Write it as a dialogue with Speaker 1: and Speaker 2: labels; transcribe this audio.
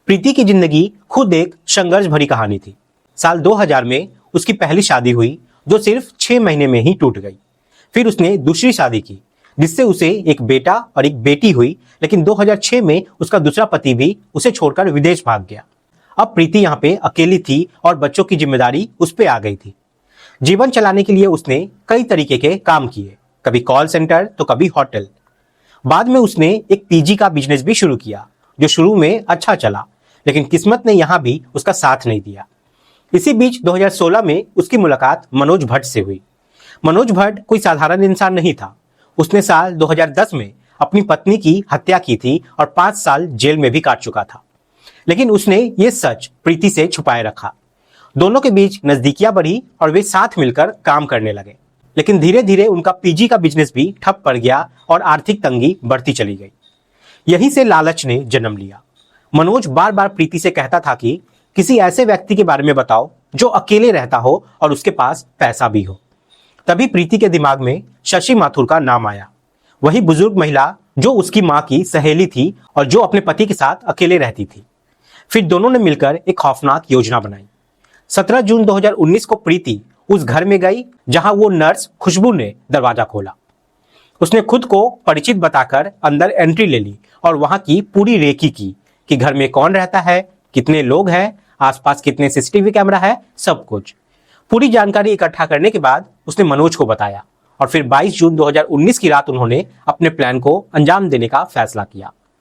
Speaker 1: प्रीति की जिंदगी खुद एक संघर्ष भरी कहानी थी। साल 2000 में उसकी पहली शादी हुई जो सिर्फ 6 महीने में ही टूट गई। फिर उसने दूसरी शादी की जिससे उसे एक बेटा और एक बेटी हुई, लेकिन 2006 में उसका दूसरा पति भी उसे छोड़कर विदेश भाग गया। अब प्रीति यहाँ पे अकेली थी और बच्चों की जिम्मेदारी उस पे आ गई थी। जीवन चलाने के लिए उसने कई तरीके के काम किए, कभी कॉल सेंटर तो कभी होटल। बाद में उसने एक पीजी का बिजनेस भी शुरू किया जो शुरू में अच्छा चला, लेकिन किस्मत ने यहां भी उसका साथ नहीं दिया। इसी बीच 2016 में उसकी मुलाकात मनोज भट्ट से हुई। मनोज भट्ट कोई साधारण इंसान नहीं था। उसने साल 2010 में अपनी पत्नी की हत्या की थी और 5 साल जेल में भी काट चुका था, लेकिन उसने ये सच प्रीति से छुपाए रखा। दोनों के बीच नजदीकियां बढ़ी और वे साथ मिलकर काम करने लगे, लेकिन धीरे धीरे उनका पीजी का बिजनेस भी ठप पड़ गया और आर्थिक तंगी बढ़ती चली गई। यहीं से लालच ने जन्म लिया। मनोज बार बार प्रीति से कहता था कि किसी ऐसे व्यक्ति के बारे में बताओ जो अकेले रहता हो और उसके पास पैसा भी हो। तभी प्रीति के दिमाग में शशि माथुर का नाम आया, वही बुजुर्ग महिला जो उसकी मां की सहेली थी और जो अपने पति के साथ अकेले रहती थी। फिर दोनों ने मिलकर एक खौफनाक योजना बनाई। 17 जून 2019 को प्रीति उस घर में गई जहां वो नर्स खुशबू ने दरवाजा खोला। उसने खुद को परिचित बताकर अंदर एंट्री ले ली और वहां की पूरी रेकी की कि घर में कौन रहता है, कितने लोग हैं, आसपास कितने सीसीटीवी कैमरा है, सब कुछ। पूरी जानकारी इकट्ठा करने के बाद उसने मनोज को बताया और फिर 22 जून 2019 की रात उन्होंने अपने प्लान को अंजाम देने का फैसला किया।